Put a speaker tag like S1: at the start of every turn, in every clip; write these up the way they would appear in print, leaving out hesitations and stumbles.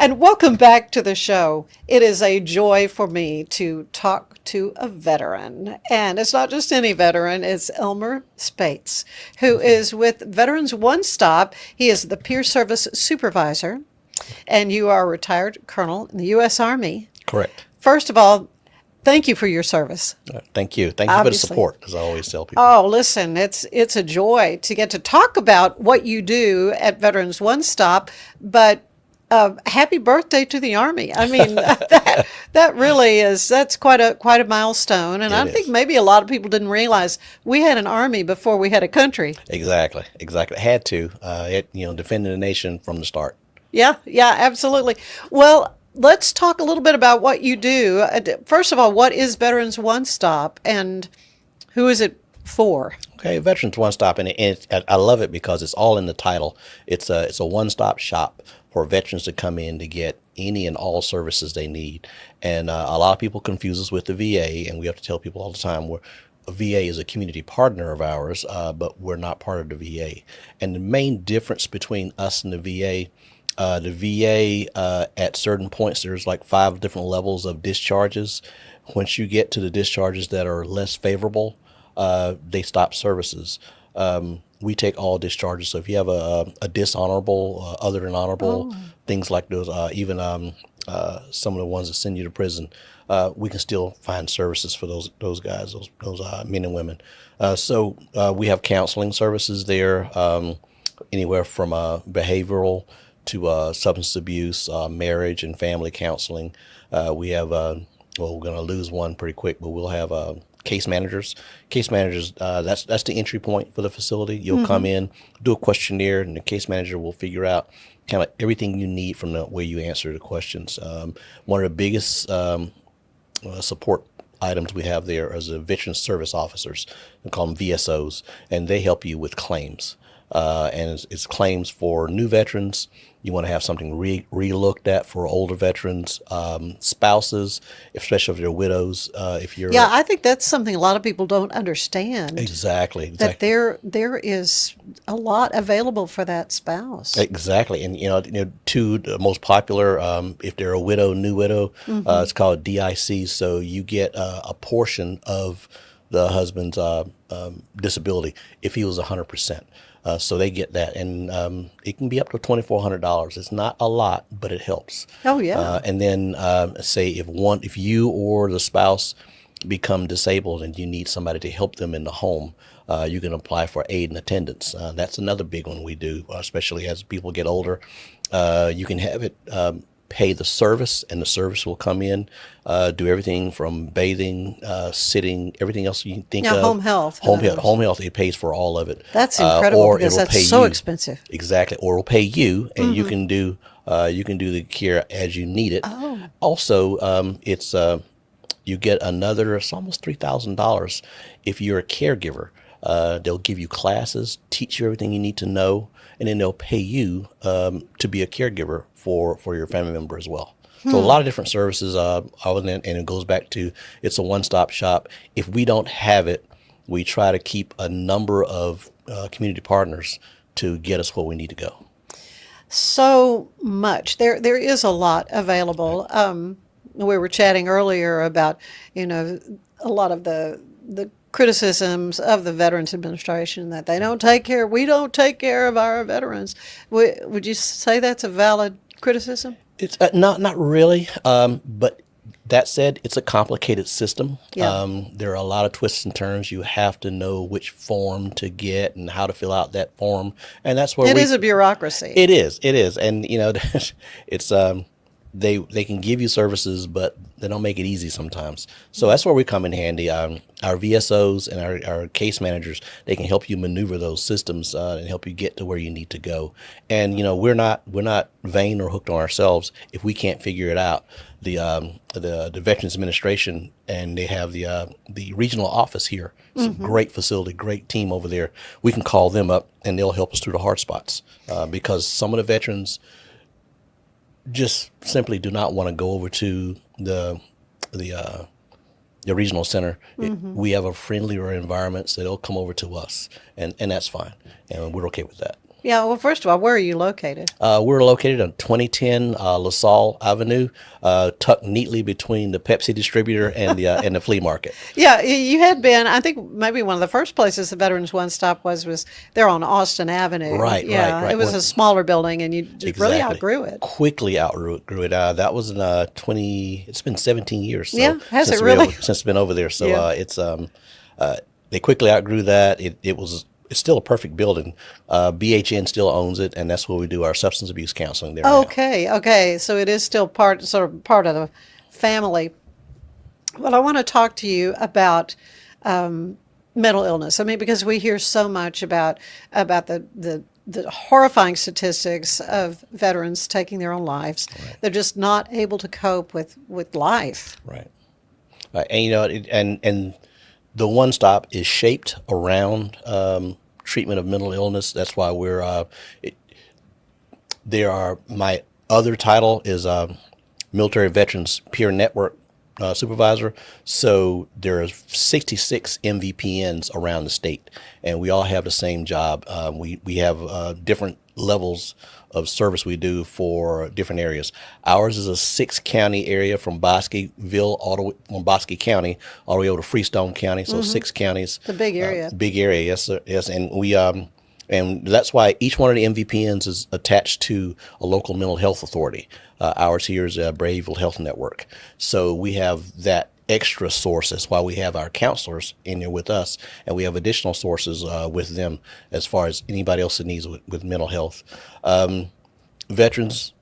S1: And welcome back to the show. It is a joy for me to talk to a veteran. And it's not just any veteran, it's Elmer Speights, who is with Veterans One Stop. He is the peer service supervisor, and you are a retired colonel in the U.S. Army.
S2: Correct.
S1: First of all, thank you for your service.
S2: Thank you. Thank you for the support, as I always tell people.
S1: Oh, listen, it's a joy to get to talk about what you do at Veterans One Stop, but happy birthday to the Army. I mean, that really is, that's quite a milestone. And I think maybe a lot of people didn't realize we had an Army before we had a country.
S2: Exactly. Had to, defending the nation from the start.
S1: Yeah, absolutely. Well, let's talk a little bit about what you do. First of all, what is Veterans One Stop and who is it for?
S2: Okay, Veterans One Stop, and I love it because it's all in the title. It's a one-stop shop for veterans to come in to get any and all services they need. And a lot of people confuse us with the VA, and we have to tell people all the time a VA is a community partner of ours, but we're not part of the VA. And the main difference between us and the VA, at certain points, there's like 5 different levels of discharges. Once you get to the discharges that are less favorable, they stop services. We take all discharges. So if you have a dishonorable, other than honorable, things like those, even some of the ones that send you to prison, we can still find services for those guys, those men and women. So we have counseling services there, anywhere from behavioral to substance abuse, marriage and family counseling. We have, we're going to lose one pretty quick, but we'll have case managers. Case managers, that's the entry point for the facility. You'll come in, do a questionnaire, and the case manager will figure out kind of everything you need from the way you answer the questions. One of the biggest support items we have there is the veteran service officers. We call them VSOs, and they help you with claims. And it's claims for new veterans. You want to have something re-looked at for older veterans, spouses, especially if they're widows.
S1: I think that's something a lot of people don't understand.
S2: Exactly.
S1: That there is a lot available for that spouse.
S2: Exactly, and two the most popular, if they're a widow, new widow, it's called DIC. So you get a portion of the husband's disability if he was 100%. So they get that, and it can be up to $2,400. It's not a lot, but it helps.
S1: Oh yeah.
S2: And then say if you or the spouse become disabled and you need somebody to help them in the home, you can apply for aid and attendance. That's another big one we do, especially as people get older. You can have it pay the service, and the service will come in, do everything from bathing, sitting, everything else you think of.
S1: Home health.
S2: Home health, it pays for all of it.
S1: That's incredible
S2: or
S1: because
S2: it'll pay
S1: that's so
S2: you.
S1: expensive.
S2: Exactly. Or it'll pay you, and you can do the care as you need it.
S1: Oh.
S2: Also, it's you get it's almost $3,000 if you're a caregiver. They'll give you classes, teach you everything you need to know, and then they'll pay you to be a caregiver for your family member as well. So a lot of different services, and it goes back to it's a one-stop shop. If we don't have it, we try to keep a number of community partners to get us where we need to go.
S1: So much. There is a lot available. We were chatting earlier about, a lot of the criticisms of the Veterans Administration that we don't take care of our veterans. Would you say that's a valid criticism?
S2: It's not really, but that said, it's a complicated system.
S1: Yeah.
S2: There are a lot of twists and turns. You have to know which form to get and how to fill out that form, and that's where
S1: it is a bureaucracy.
S2: It is, and it's they can give you services, but they don't make it easy sometimes. So that's where we come in handy. Our VSOs and our case managers, they can help you maneuver those systems and help you get to where you need to go. And we're not vain or hooked on ourselves if we can't figure it out. The Veterans Administration, and they have the regional office here. It's a great facility, great team over there. We can call them up and they'll help us through the hard spots because some of the veterans just simply do not want to go over to the regional center. We have a friendlier environment, so they'll come over to us, and that's fine, and we're okay with that.
S1: Yeah, well, first of all, where are you located?
S2: We're located on 2010 LaSalle Avenue, tucked neatly between the Pepsi distributor and the flea market.
S1: Yeah, you had been, I think maybe one of the first places the Veterans One Stop was there on Austin Avenue.
S2: Right, right,
S1: Yeah, it
S2: right.
S1: was a smaller building and you just really
S2: Exactly.
S1: outgrew it.
S2: Quickly outgrew it. That was in 20. It's been 17 years. So
S1: Yeah, has it
S2: since
S1: really?
S2: since it's been over there. So
S1: Yeah.
S2: they quickly outgrew that. It's still a perfect building. BHN still owns it, and that's where we do our substance abuse counseling there now.
S1: Okay, okay. So it is still sort of part of the family. Well, I want to talk to you about mental illness. I mean, because we hear so much about the horrifying statistics of veterans taking their own lives.
S2: Right.
S1: They're just not able to cope with life.
S2: Right. Right. And and the One Stop is shaped around treatment of mental illness. That's why my other title is Military Veterans Peer Network Supervisor. So there are 66 MVPNs around the state, and we all have the same job. We have different levels of service we do for different areas. Ours is a 6-county area from Bosqueville from Bosque County all the way over to Freestone County. So 6 counties.
S1: It's a big area.
S2: Big area, yes, sir. Yes, and we and that's why each one of the MVPNs is attached to a local mental health authority. Ours here is Brayville Health Network. So we have that extra source. That's why we have our counselors in there with us, and we have additional sources with them as far as anybody else that needs with mental health. Veterans,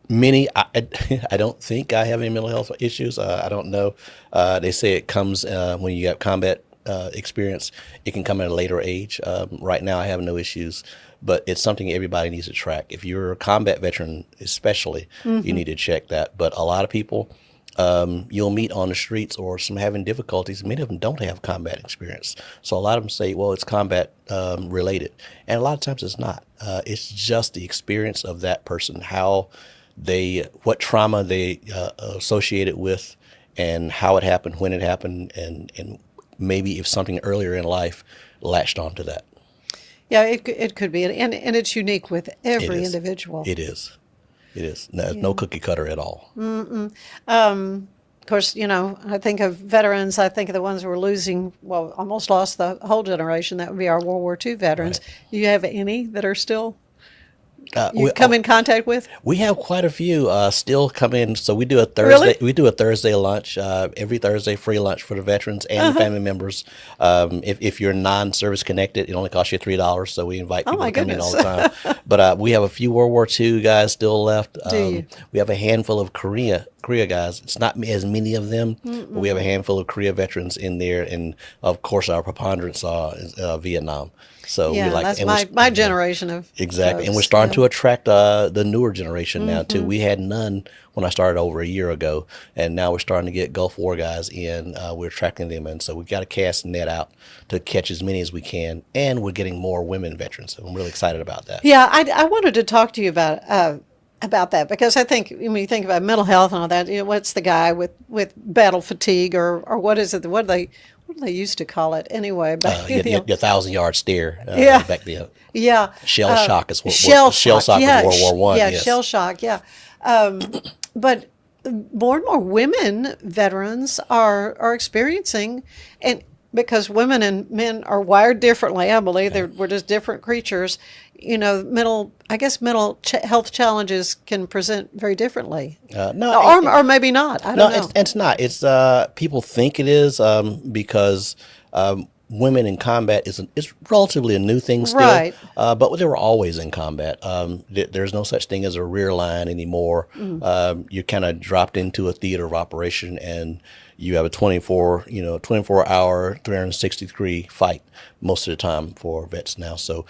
S2: many, I don't think I have any mental health issues. I don't know. They say it comes when you have combat experience. It can come at a later age. Right now, I have no issues, but it's something everybody needs to track. If you're a combat veteran, especially, you need to check that. But a lot of people you'll meet on the streets or some having difficulties. Many of them don't have combat experience. So a lot of them say, well, it's combat related. And a lot of times it's not. It's just the experience of that person, what trauma they associated with, and how it happened, when it happened, and maybe if something earlier in life latched onto that.
S1: Yeah, it could be. And it's unique with every
S2: It is.
S1: individual.
S2: It is. It is. No cookie cutter at all.
S1: Of course, I think of veterans, I think of the ones who are losing, well, almost lost the whole generation. That would be our World War II veterans.
S2: Right.
S1: Do you have any that are still
S2: We
S1: come in contact with?
S2: We have quite a few still come in. So we do a Thursday.
S1: Really?
S2: We do a Thursday lunch every Thursday, free lunch for the veterans and family members. If you're non-service connected, it only costs you $3. So we invite people
S1: my
S2: to come in all the
S1: goodness.
S2: time. But we have a few World War II guys still left.
S1: Do you?
S2: We have a handful of Korea guys. It's not as many of them, but we have a handful of Korea veterans in there, and of course our preponderance is Vietnam. So
S1: Yeah,
S2: we like
S1: that's
S2: and
S1: my generation of
S2: exactly, and we're
S1: folks,
S2: starting
S1: yeah.
S2: to attract the newer generation now too. We had none when I started over a year ago, and now we're starting to get Gulf War guys in. We're attracting them in, so we've got to cast the net out to catch as many as we can, and we're getting more women veterans. So I'm really excited about that.
S1: Yeah, I wanted to talk to you about that, because I think when you think about mental health and all that, what's the guy with battle fatigue, or what is it? What do they used to call it anyway? But,
S2: Your 1,000-yard stare
S1: Yeah.
S2: back then.
S1: yeah,
S2: Shell shock is what
S1: shell
S2: shell shock
S1: yeah,
S2: was World War One.
S1: Yeah,
S2: yes.
S1: shell shock. Yeah, but more and more women veterans are experiencing, and because women and men are wired differently, I believe we're just different creatures. Mental health challenges can present very differently. Or maybe not. I don't know.
S2: It's not. It's people think it is because women in combat it's relatively a new thing still.
S1: Right.
S2: But they were always in combat. There's no such thing as a rear line anymore. You're kind of dropped into a theater of operation, and you have a 24-hour, 360-degree fight most of the time for vets now. So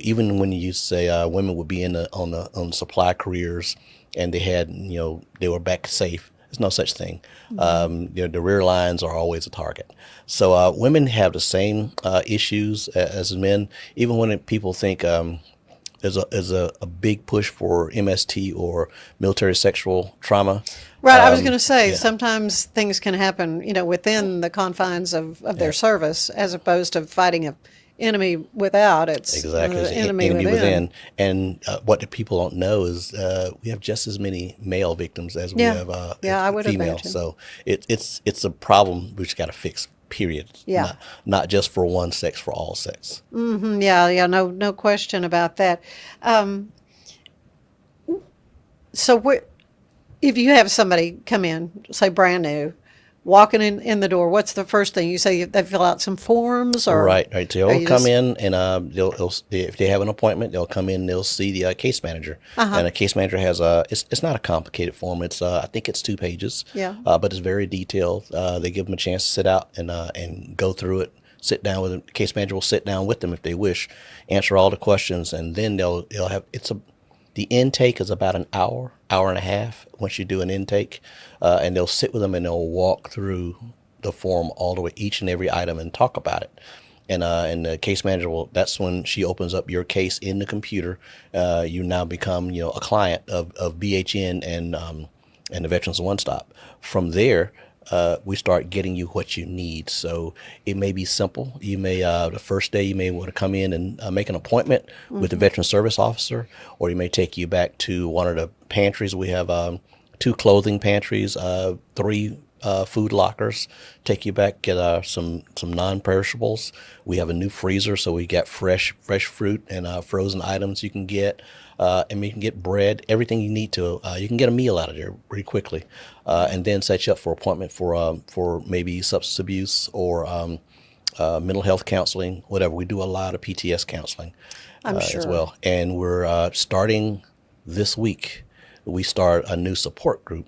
S2: even when you say women would be on the supply careers and they were back safe, there's no such thing. The rear lines are always a target. So women have the same issues as men. Even when people think there's a big push for MST or military sexual trauma.
S1: Right, I was going to say,
S2: yeah.
S1: sometimes things can happen, within the confines of their service, as opposed to fighting enemy without, it's
S2: Exactly,
S1: the
S2: it's
S1: enemy
S2: enemy
S1: within.
S2: within. And what the people don't know is we have just as many male victims as we
S1: Yeah,
S2: have
S1: yeah, I would
S2: female.
S1: imagine.
S2: So it's a problem we just got to fix. Period.
S1: Yeah.
S2: Not just for one sex, for all sex.
S1: Yeah, yeah, no question about that. Um, so if you have somebody come in, say brand new, walking in the door, what's the first thing you say? They fill out some forms, or
S2: Right, right. So
S1: are
S2: they'll
S1: you
S2: come
S1: just
S2: in and if they have an appointment, they'll come in and they'll see the case manager.
S1: uh-huh?
S2: And a case manager has it's not a complicated form. It's I think it's 2 pages,
S1: Yeah.
S2: but it's very detailed. They give them a chance to sit out and go through it. Sit down with them. The case manager will sit down with them if they wish, answer all the questions, and then they'll have the intake is about an hour, hour and a half once you do an intake, and they'll sit with them and they'll walk through the form all the way, each and every item, and talk about it. And the case manager will. That's when she opens up your case in the computer. You now become a client of BHN and the Veterans One Stop. From there, we start getting you what you need. So it may be simple. You may the first day you may want to come in and make an appointment with the veteran service officer, or he may take you back to one of the pantries. We have 2 clothing pantries, 3 food lockers. Take you back, get some non-perishables. We have a new freezer, so we got fresh fruit and frozen items you can get. And you can get bread, everything you need to. You can get a meal out of there pretty quickly, and then set you up for appointment for maybe substance abuse or mental health counseling, whatever. We do a lot of PTS counseling
S1: I'm
S2: as
S1: sure.
S2: well, and we're starting this week. We start a new support group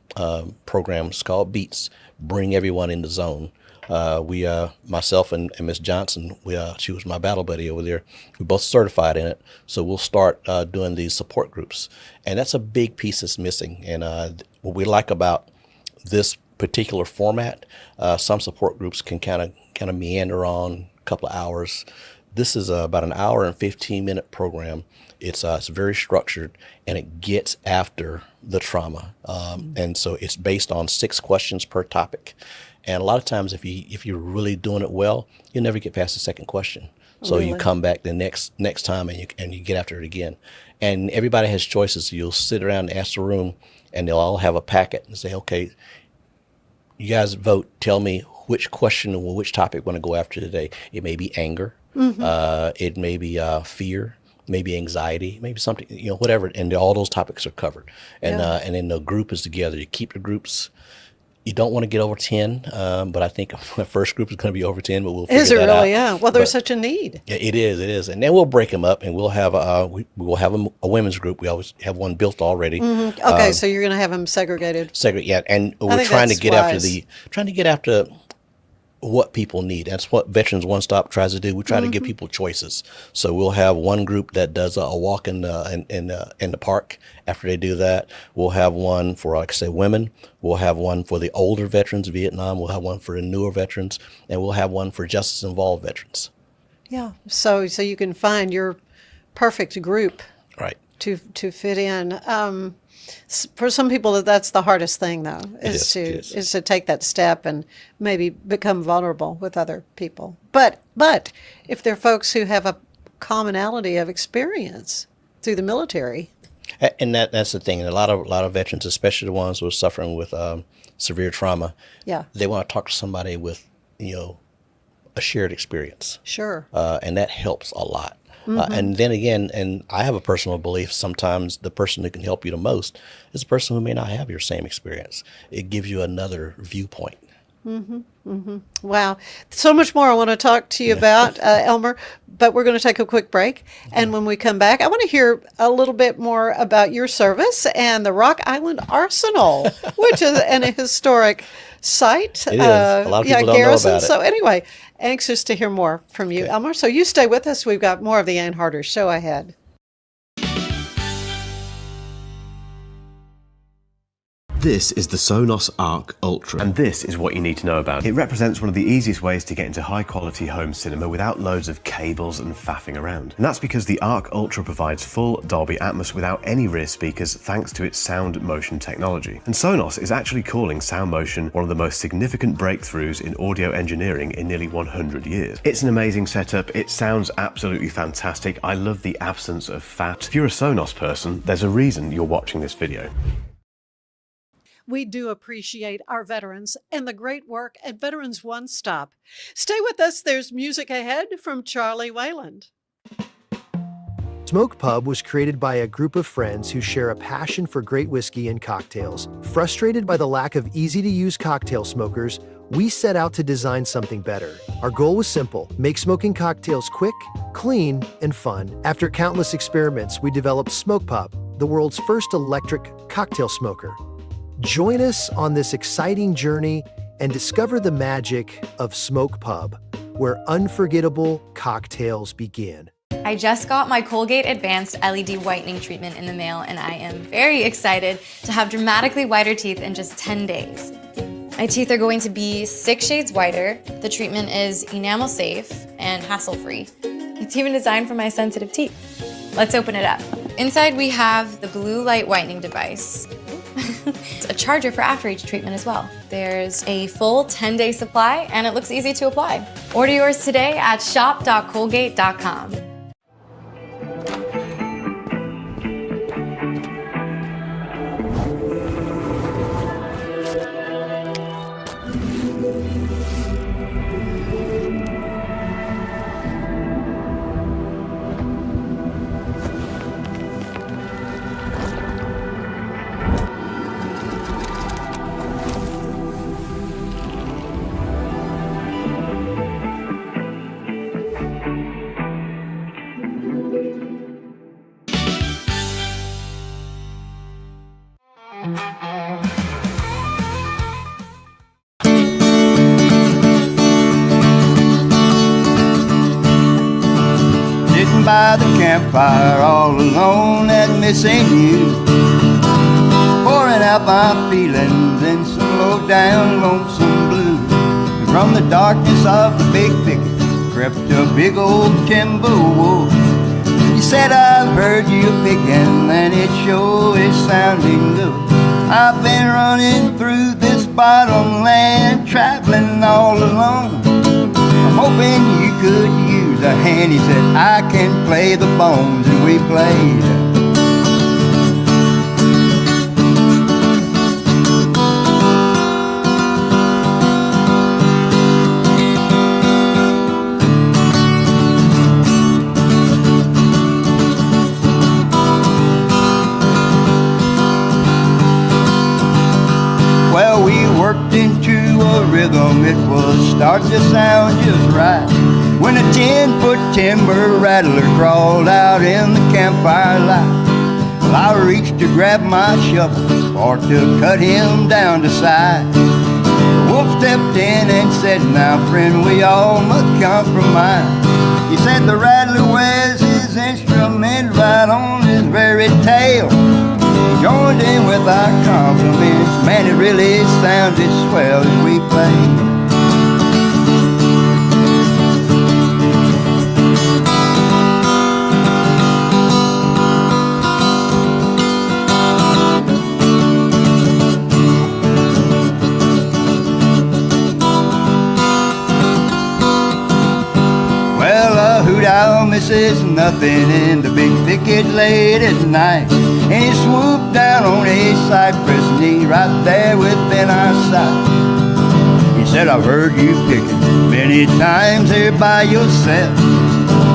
S2: program. It's called Beats. Bring everyone in the zone. Myself and Miss Johnson, she was my battle buddy over there. We're both certified in it. So we'll start doing these support groups. And that's a big piece that's missing. And what we like about this particular format, some support groups can kind of meander on a couple of hours. This is about an hour and 15-minute program. It's very structured, and it gets after the trauma. And so it's based on 6 questions per topic. And a lot of times, if you're really doing it well, you never get past the second question. So you
S1: Really?
S2: come back the next time and you get after it again. And everybody has choices. So you'll sit around and ask the room, and they'll all have a packet and say, okay, you guys vote. Tell me which question or which topic we're going to go after today. It may be anger. It may be fear. Maybe anxiety, maybe something, whatever. And all those topics are covered. And
S1: Yeah.
S2: and then the group is together. You keep the groups. You don't want to get over 10, but I think the first group is going to be over 10, but we'll figure
S1: Is it
S2: that
S1: really?
S2: out.
S1: Yeah. Well, there's
S2: But
S1: such a need.
S2: yeah, it is. And then we'll break them up, and we'll have we will have a women's group. We always have one built already.
S1: Okay, so you're going to have them segregated.
S2: Yeah, and
S1: I
S2: we're
S1: think
S2: trying to
S1: that's
S2: get
S1: wise.
S2: after what people need. That's what Veterans One Stop tries to do. We try to give people choices. So we'll have one group that does a walk in the park. After they do that, we'll have one for, like I say, women. We'll have one for the older veterans, Vietnam. We'll have one for the newer veterans, and we'll have one for justice involved veterans.
S1: Yeah. So you can find your perfect group
S2: Right.
S1: to fit in. For some people, that's the hardest thing, though,
S2: It is.
S1: is to take that step and maybe become vulnerable with other people. But if they're folks who have a commonality of experience through the military,
S2: And that's the thing. And a lot of veterans, especially the ones who are suffering with severe trauma,
S1: yeah,
S2: they want to talk to somebody with a shared experience.
S1: sure,
S2: And that helps a lot. And then again, and I have a personal belief, sometimes the person who can help you the most is the person who may not have your same experience. It gives you another viewpoint.
S1: wow, so much more I want to talk to you about, Elmer. But we're going to take a quick break, and when we come back, I want to hear a little bit more about your service and the Rock Island Arsenal, which is an historic site.
S2: It is. A lot of people don't know
S1: garrison.
S2: about it.
S1: So anyway, anxious to hear more from you, Elmer. So you stay with us. We've got more of the Ann Harder Show ahead.
S3: This is the Sonos Arc Ultra, and this is what you need to know about it. It represents one of the easiest ways to get into high quality home cinema without loads of cables and faffing around. And that's because the Arc Ultra provides full Dolby Atmos without any rear speakers thanks to its sound motion technology. And Sonos is actually calling sound motion one of the most significant breakthroughs in audio engineering in nearly 100 years. It's an amazing setup, it sounds absolutely fantastic, I love the absence of fat. If you're a Sonos person, there's a reason you're watching this video.
S1: We do appreciate our veterans and the great work at Veterans One Stop. Stay with us, there's music ahead from Charlie Weyler.
S4: Smoke Pub was created by a group of friends who share a passion for great whiskey and cocktails. Frustrated by the lack of easy-to-use cocktail smokers, we set out to design something better. Our goal was simple: make smoking cocktails quick, clean, and fun. After countless experiments, we developed Smoke Pub, the world's first electric cocktail smoker. Join us on this exciting journey and discover the magic of Smoke Pub, where unforgettable cocktails begin.
S5: I just got my Colgate Advanced LED Whitening Treatment in the mail, and I am very excited to have dramatically whiter teeth in just 10 days. My teeth are going to be 6 shades whiter. The treatment is enamel safe and hassle-free. It's even designed for my sensitive teeth. Let's open it up. Inside we have the blue light whitening device. It's a charger for after each treatment as well. There's a full 10-day supply, and it looks easy to apply. Order yours today at shop.colgate.com.
S6: Sitting by the campfire all alone and missing you, pouring out my feelings in some low down lonesome blues. And from the darkness of the big thicket crept a big old timber wolf. You said, I've heard you picking and it sure is sounding good. I've been running through this bottomland, traveling all alone. I'm hoping you could use a hand. He said, I can play the bones, and we played. Well, we worked into a rhythm, it was starting to sound just right, when a 10-foot timber rattler crawled out in the campfire light. Well, I reached to grab my shovel or to cut him down to size. The wolf stepped in and said, now friend, we all must compromise. He said the rattler wears his instrument right on his very tail. Joined in with our compliments, man, it really sounded swell as we played. Well, a hoot owl misses nothing in the big thicket late at night, and he swooped down on a cypress knee right there within our sight. He said, I've heard you picking many times here by yourself.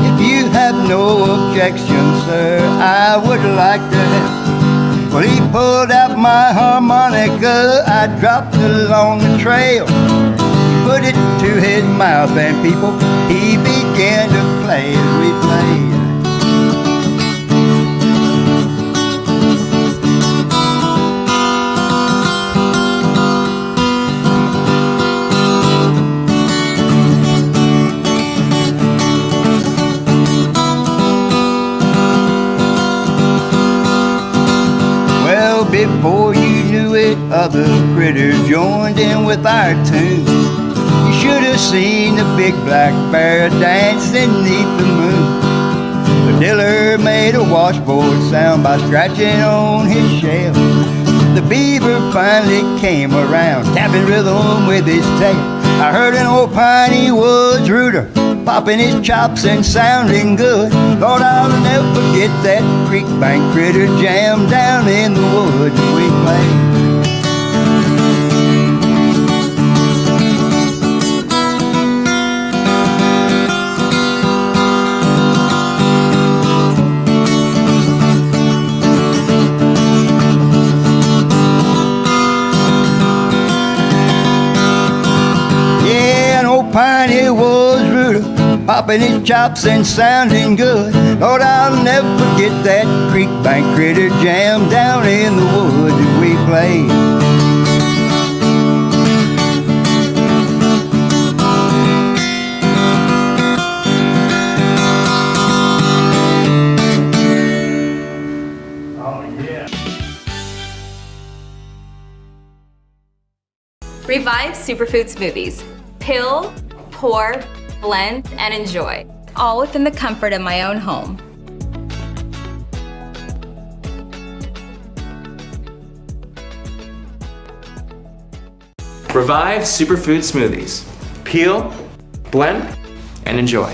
S6: If you have no objection, sir, I would like to help. Well, he pulled out my harmonica, I dropped it along the trail. He put it to his mouth, and people, he began to play as we played. Before you knew it, hundred other critters joined in with our tune. You should have seen the big black bear dancing neath the moon. But Diller made a washboard sound by scratching on his shell. The beaver finally came around, tapping rhythm with his tail. I heard an old piney woods rooter popping his chops and sounding good. Lord, I'll never forget that creek bank critter jam down in the woods we played. Piney Woods rooter, popping his chops and sounding good. Lord, I'll never forget that creek bank critter jam down in the woods that we played.
S7: Revive Superfood Smoothies. Pill, pour, blend, and enjoy, all within the comfort of my own home.
S8: Revive Superfood Smoothies. Peel, blend, and enjoy.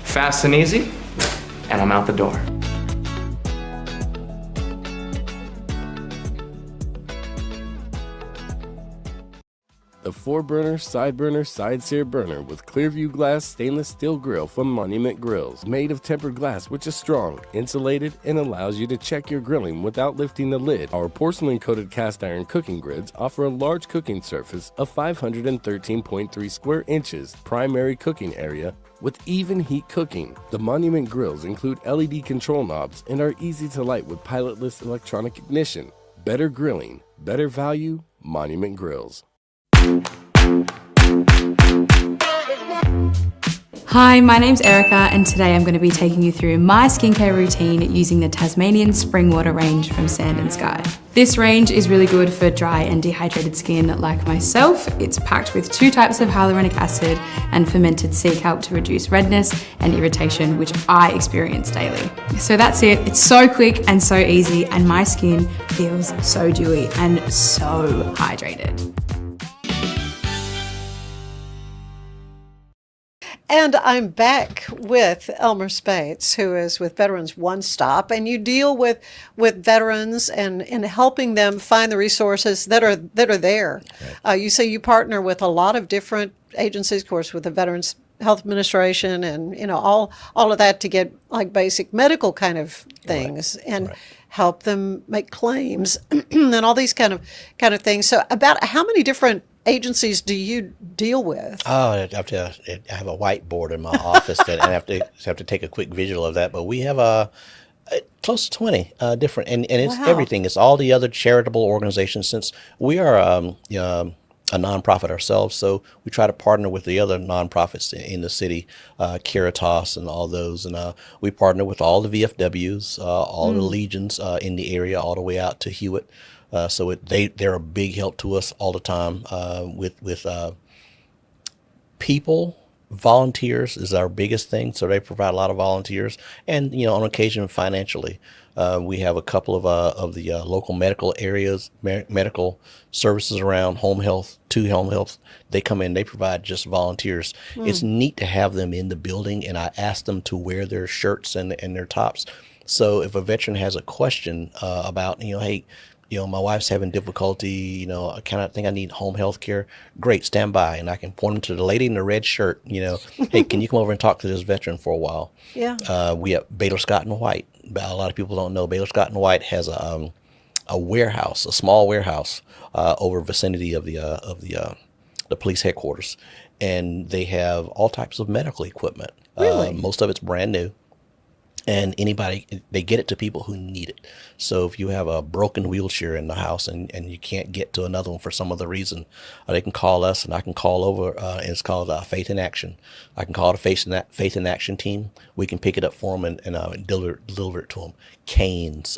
S8: Fast and easy, and I'm out the door.
S9: The 4-burner, side-burner, side-sear burner with Clearview glass stainless steel grill from Monument Grills. Made of tempered glass which is strong, insulated, and allows you to check your grilling without lifting the lid. Our porcelain-coated cast iron cooking grids offer a large cooking surface of 513.3 square inches, primary cooking area, with even heat cooking. The Monument Grills include LED control knobs and are easy to light with pilotless electronic ignition. Better grilling, better value, Monument Grills.
S10: Hi, my name's Erica and today I'm going to be taking you through my skincare routine using the Tasmanian Spring Water range from Sand & Sky. This range is really good for dry and dehydrated skin like myself. It's packed with 2 types of hyaluronic acid and fermented sea kelp to reduce redness and irritation, which I experience daily. So that's it. It's so quick and so easy, and my skin feels so dewy and so hydrated.
S1: And I'm back with Elmer Speights, who is with Veterans One Stop, and you deal with veterans and helping them find the resources that are there. Right. You say you partner with a lot of different agencies, of course, with the Veterans Health Administration, and all of that to get like basic medical kind of things, right. And right. Help them make claims and all these kind of things. So, about how many different agencies do you deal with?
S2: Oh, I have a whiteboard in my office that I have to take a quick visual of that. But we have close to 20 different, and it's wow. Everything. It's all the other charitable organizations. Since we are a nonprofit ourselves, so we try to partner with the other nonprofits in the city, Caritas and all those, and we partner with all the VFWs, all the legions in the area, all the way out to Hewitt. So they're a big help to us all the time with people. Volunteers is our biggest thing, so they provide a lot of volunteers, and on occasion financially. We have a couple of the local medical areas, medical services around home health, to home health. They come in, they provide just volunteers. It's neat to have them in the building, and I ask them to wear their shirts and their tops. So if a veteran has a question about, hey, my wife's having difficulty, I kind of think I need home health care. Great, stand by. And I can point them to the lady in the red shirt, hey, can you come over and talk to this veteran for a while? Yeah. We have Baylor Scott and White. A lot of people don't know Baylor Scott and White has a warehouse, a small warehouse over vicinity of the police headquarters. And they have all types of medical equipment.
S1: Really?
S2: Most of it's brand new. and anybody, they get it to people who need it. So if you have a broken wheelchair in the house and you can't get to another one for some other reason, they can call us, and I can call over, and it's called Faith in Action. I can call the Faith in Action team. We can pick it up for them and deliver it to them. Canes.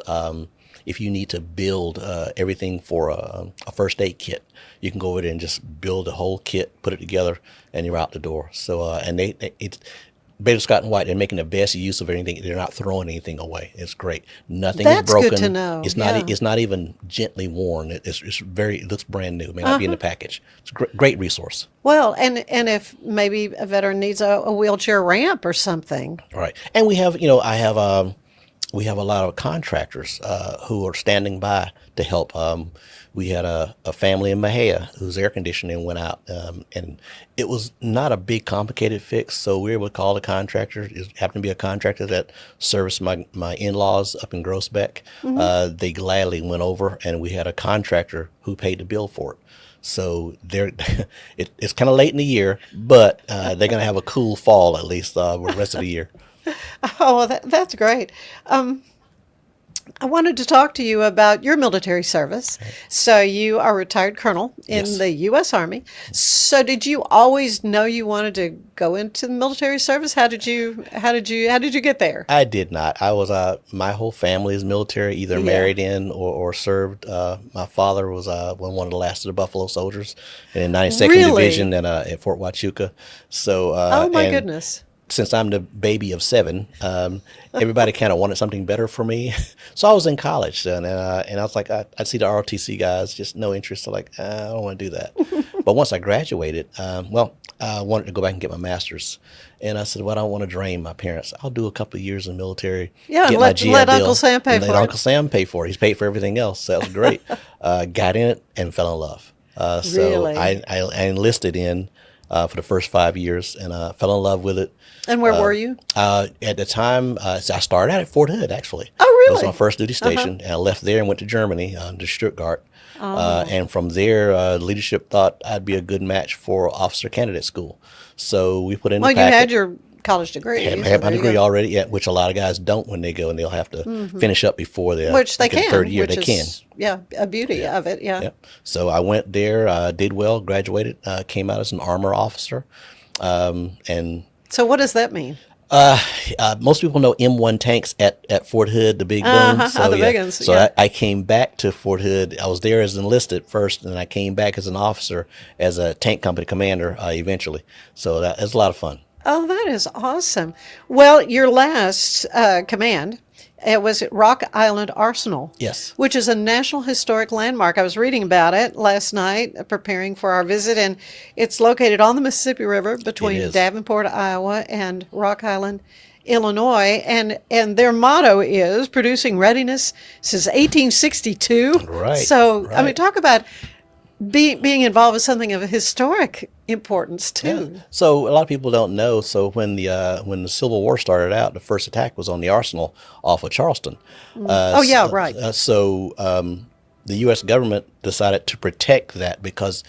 S2: If you need to build everything for a first aid kit, you can go over there and just build a whole kit, put it together, and you're out the door. So and it's Baylor Scott and White, they're making the best use of anything. They're not throwing anything away. It's great. Nothing
S1: That's
S2: is broken.
S1: good to know.
S2: It's not. It's not even gently worn. It's very. It looks brand new. It may not be in the package. It's a great resource.
S1: Well, and if maybe a veteran needs a wheelchair ramp or something.
S2: Right. And we have, we have a lot of contractors who are standing by to help. We had a family in Mahia whose air conditioning went out, and it was not a big, complicated fix. So we were able to call the contractor. It happened to be a contractor that serviced my in-laws up in Groesbeck. They gladly went over, and we had a contractor who paid the bill for it. So it's kind of late in the year, but they're going to have a cool fall at least for the rest of the year.
S1: Oh, that's great. I wanted to talk to you about your military service. So you are a retired colonel in
S2: Yes.
S1: the U.S. Army. So did you always know you wanted to go into the military service? How did you get there?
S2: I did not. I was my whole family is military, either married in or served. My father was one of the last of the Buffalo Soldiers in the 92nd
S1: Really?
S2: Division at Fort Huachuca. So
S1: Oh my
S2: and
S1: goodness.
S2: since I'm the baby of 7, everybody kind of wanted something better for me. So I was in college, and I was like, I'd see the ROTC guys, just no interest. So like, I don't want to do that. But once I graduated, I wanted to go back and get my master's. And I said, well, I don't want to drain my parents. I'll do a couple of years in the military.
S1: Yeah,
S2: get
S1: and
S2: my
S1: let
S2: GI
S1: Uncle
S2: Bill,
S1: Sam pay
S2: and
S1: for
S2: let
S1: it.
S2: Uncle Sam pay for it. He's paid for everything else. So that was great. Got in it and fell in love. So
S1: Really?
S2: I enlisted in for the first 5 years and fell in love with it.
S1: And where were you?
S2: At the time, I started out at Fort Hood, actually.
S1: Oh,
S2: It was
S1: really?
S2: my first duty station. And I left there and went to Germany, to Stuttgart. And from there, leadership thought I'd be a good match for officer candidate school. So we put in
S1: Well,
S2: the
S1: you
S2: packet.
S1: had your college degree.
S2: I
S1: so
S2: had my
S1: there you
S2: degree
S1: go.
S2: already, yeah, which a lot of guys don't when they go, and they'll have to finish up before they
S1: Which they
S2: get the
S1: can.
S2: third year.
S1: Which
S2: They
S1: is,
S2: can.
S1: Yeah, a beauty of it. Yeah.
S2: Yep. So I went there, did well, graduated, came out as an armor officer, and
S1: So what does that mean?
S2: most people know M1 tanks at Fort Hood, the big boom.
S1: Uh-huh, the big ones,
S2: So
S1: yeah.
S2: I came back to Fort Hood. I was there as enlisted first, and I came back as an officer, as a tank company commander eventually. So that was a lot of fun.
S1: Oh, that is awesome. Well, your last command, it was at Rock Island Arsenal.
S2: Yes.
S1: Which is a National Historic Landmark. I was reading about it last night, preparing for our visit, and it's located on the Mississippi River between
S2: is.
S1: Davenport, Iowa, and Rock Island, Illinois. And their motto is producing readiness since 1862.
S2: Right,
S1: So, I mean,
S2: right.
S1: talk about being involved with something of historic importance, too.
S2: Yeah. So a lot of people don't know. So when the Civil War started out, the first attack was on the Arsenal off of Charleston.
S1: Oh, yeah, right.
S2: So the U.S. government decided to protect that because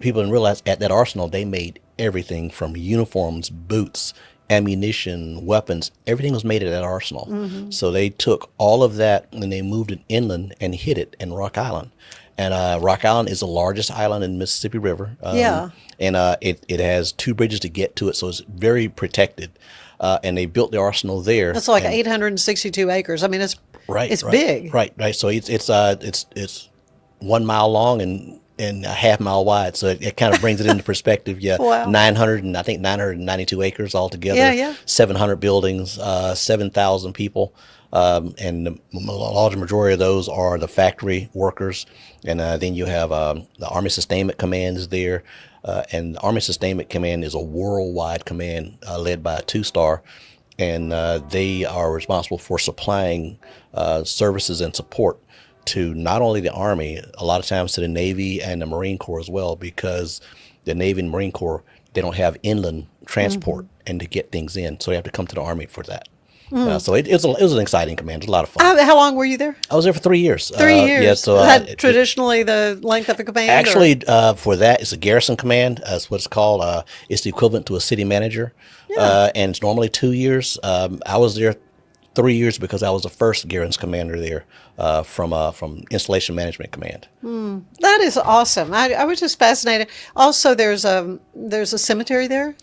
S2: people didn't realize at that arsenal they made everything from uniforms, boots, ammunition, weapons. Everything was made at that arsenal. So they took all of that and they moved it inland and hid it in Rock Island. And Rock Island is the largest island in the Mississippi River.
S1: Yeah.
S2: And it has 2 bridges to get to it, so it's very protected. And they built the arsenal there.
S1: That's like
S2: and,
S1: 862 acres. I mean, it's
S2: right,
S1: big.
S2: Right. So it's 1 mile long and a half mile wide. So it kind of brings it into perspective. Yeah.
S1: Wow.
S2: 992 acres altogether.
S1: Yeah.
S2: 700 buildings, 7,000 people. And the large majority of those are the factory workers. And then you have the Army Sustainment Command is there. And the Army Sustainment Command is a worldwide command led by a 2-star. And they are responsible for supplying services and support to not only the Army, a lot of times to the Navy and the Marine Corps as well, because the Navy and Marine Corps, they don't have inland transport and to get things in. So they have to come to the Army for that. So it was an exciting command. It was a lot of fun.
S1: How long were you there?
S2: I was there for 3 years.
S1: 3 years.
S2: Yeah, so,
S1: Is that traditionally the length of a command?
S2: actually, for that, it's a garrison command. That's what it's called. It's the equivalent to a city manager. And it's normally 2 years. I was there 3 years because I was the first Garrison's commander there from Installation Management Command.
S1: That is awesome. I was just fascinated. Also, there's a cemetery there.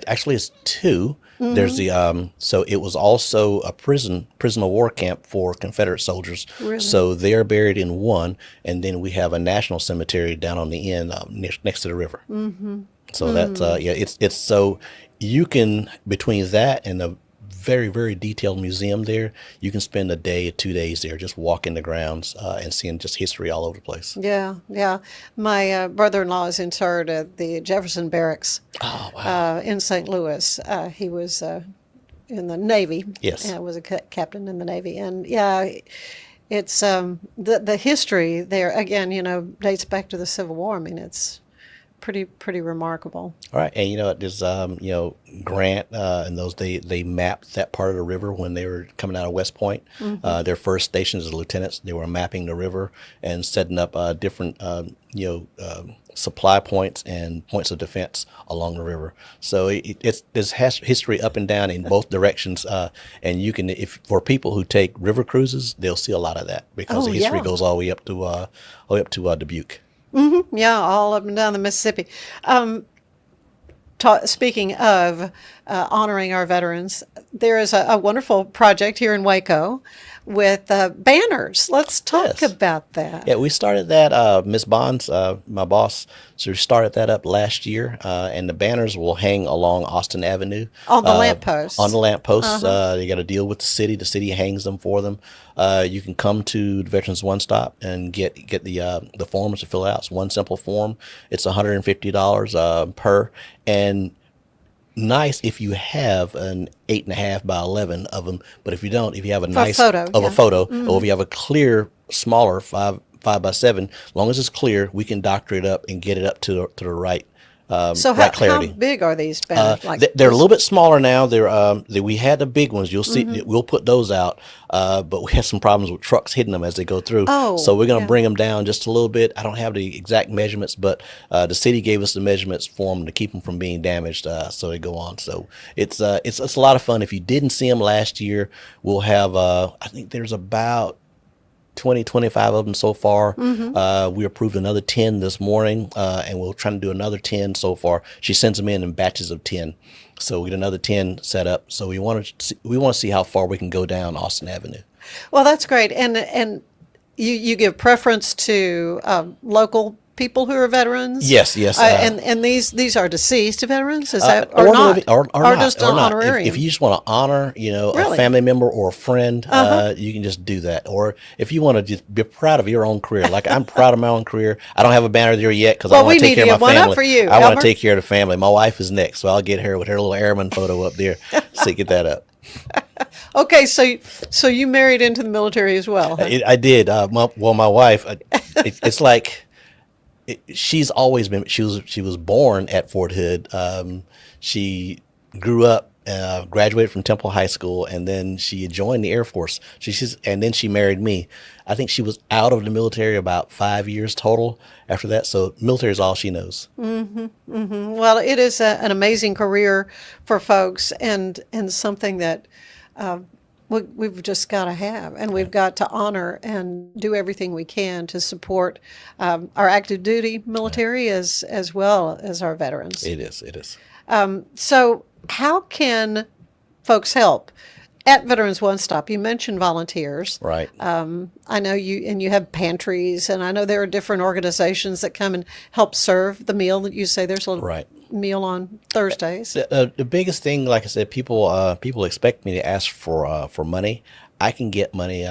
S2: Actually it's two. There's the so it was also a prison of war camp for Confederate soldiers.
S1: Really?
S2: So they're buried in one, and then we have a national cemetery down on the end next to the river. So that's it's so you can, between that and the very, very detailed museum there, you can spend a day, 2 days there just walking the grounds and seeing just history all over the place.
S1: Yeah, yeah. My brother-in-law is interred at the Jefferson Barracks in St. Louis. He was in the Navy.
S2: Yes.
S1: Was a captain in the Navy. And yeah, it's the history there, again, dates back to the Civil War. I mean, it's pretty remarkable.
S2: All right, and there's Grant and those they mapped that part of the river when they were coming out of West Point. Their first stations as lieutenants, they were mapping the river and setting up different supply points and points of defense along the river. So it has history up and down in both directions, and you can, if for people who take river cruises, they'll see a lot of that because the history goes all the way up to Dubuque.
S1: Yeah, all up and down the Mississippi. Speaking of honoring our veterans, there is a wonderful project here in Waco with banners. Let's talk about that.
S2: Yeah, we started that. Miss Bonds, my boss, so we started that up last year, and the banners will hang along Austin Avenue.
S1: On the lampposts.
S2: On the lampposts. They got to deal with the city. The city hangs them for them. You can come to the Veterans One Stop and get the forms to fill out. It's one simple form. It's $150 per, and nice if you have an 8.5 by 11 of them, but if you don't, if you have a nice
S1: photo,
S2: a photo, or if you have a clear, smaller 5 by 7, as long as it's clear, we can doctor it up and get it up to the right.
S1: So
S2: right
S1: how
S2: clarity.
S1: big are these banners?
S2: They're a little bit smaller now. We had the big ones. You'll see. We'll put those out, but we had some problems with trucks hitting them as they go through. So we're going to bring them down just a little bit. I don't have the exact measurements, but the city gave us the measurements for them to keep them from being damaged. So they go on. So it's a lot of fun. If you didn't see them last year, we'll have. I think there's about 25 of them so far. We approved another 10 this morning, and we're trying to do another 10 so far. She sends them in batches of 10. So we get another 10 set up. So we want to see how far we can go down Austin Avenue.
S1: Well, that's great. And you give preference to local people who are veterans?
S2: Yes.
S1: And these are deceased veterans? Is that
S2: or
S1: not?
S2: Living, or
S1: just
S2: not.
S1: an honorarium?
S2: If you just want to honor, a family member or a friend, you can just do that. Or if you want to just be proud of your own career, like I'm proud of my own career. I don't have a banner there yet because I want to take care of my family.
S1: For you,
S2: I want to take care of the family. My wife is next, so I'll get her with her little airman photo up there. So get that up.
S1: Okay, so you married into the military as well? Huh?
S2: I did. My wife. It's like. She's always been. She was born at Fort Hood. She grew up, graduated from Temple High School, and then she joined the Air Force. And then she married me. I think she was out of the military about 5 years total after that. So military is all she knows.
S1: Well, it is an amazing career for folks, and something that. We've just got to have, and we've got to honor and do everything we can to support our active duty military as well as our veterans.
S2: It is.
S1: So how can folks help? At Veterans One Stop, you mentioned volunteers.
S2: Right.
S1: I know you have pantries, and I know there are different organizations that come and help serve the meal that you say there's a meal on Thursdays.
S2: The biggest thing, like I said, people expect me to ask for money. I can get money.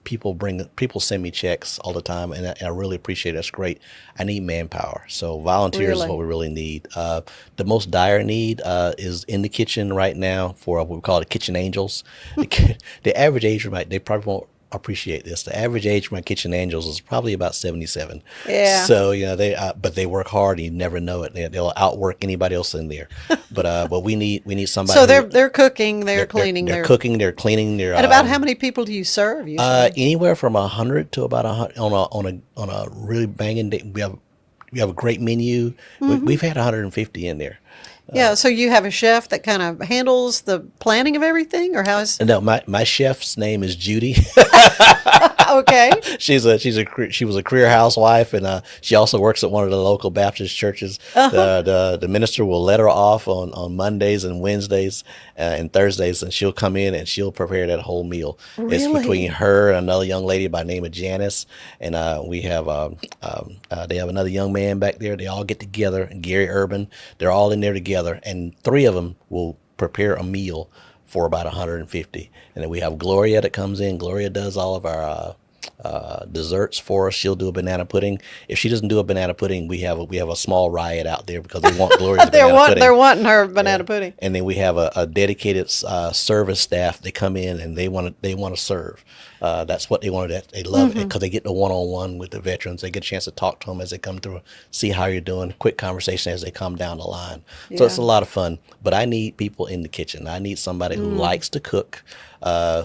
S2: People send me checks all the time, and I really appreciate it. That's great. I need manpower, so volunteers is what we really need. The most dire need is in the kitchen right now for what we call the kitchen angels. The average age they probably won't appreciate this. The average age of my kitchen angels is probably about 77.
S1: Yeah.
S2: So but they work hard, and you never know it. They'll outwork anybody else in there. But we need somebody.
S1: So they're cooking, they're cleaning,
S2: they're cooking, they're cleaning.
S1: And about how many people do you serve usually?
S2: Anywhere from 100 to about 100 on a really banging day. We have a great menu. We've had 150 in there.
S1: Yeah, so you have a chef that kind of handles the planning of everything, or how is?
S2: No, my chef's name is Judy.
S1: Okay.
S2: She was a career housewife, and she also works at one of the local Baptist churches. The minister will let her off on Mondays and Wednesdays and Thursdays, and she'll come in and she'll prepare that whole meal. It's
S1: Really?
S2: between her and another young lady by the name of Janice, and we have they have another young man back there. They all get together, and Gary Urban. They're all in there together, and three of them will prepare a meal for about 150. And then we have Gloria that comes in. Gloria does all of our desserts for us. She'll do a banana pudding. If she doesn't do a banana pudding, we have a small riot out there because they want Gloria's banana pudding.
S1: They're wanting her banana pudding.
S2: And then we have a dedicated service staff. They come in and they want to serve. That's what they want to. They love it because they get the one-on-one with the veterans. They get a chance to talk to them as they come through, see how you're doing. Quick conversation as they come down the line. So it's a lot of fun. But I need people in the kitchen. I need somebody who likes to cook,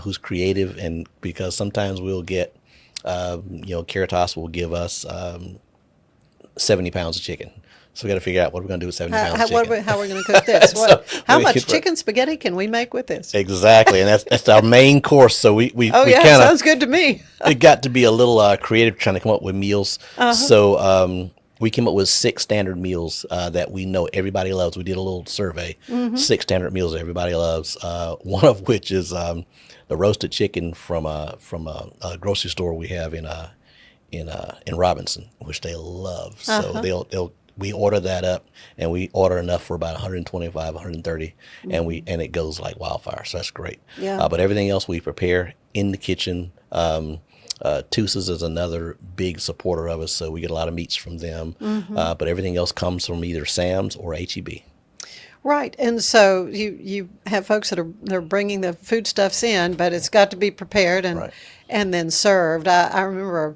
S2: who's creative, and because sometimes we'll get. Caritas will give us 70 pounds of chicken. So we got to figure out what we're going to do with 70 pounds of chicken.
S1: How we're going to cook this? How much chicken spaghetti can we make with this?
S2: Exactly, and that's our main course. So we
S1: sounds good to me.
S2: It got to be a little creative trying to come up with meals. So we came up with 6 standard meals that we know everybody loves. We did a little survey, 6 standard meals that everybody loves. One of which is the roasted chicken from a grocery store we have in Robinson, which they love. So we order that up, and we order enough for about 125, 130, and it goes like wildfire. So that's great.
S1: Yeah.
S2: But everything else we prepare in the kitchen. Tusa's is another big supporter of us, so we get a lot of meats from them. But everything else comes from either Sam's or HEB.
S1: Right, and so you have folks that are bringing the foodstuffs in, but it's got to be prepared and then served. I remember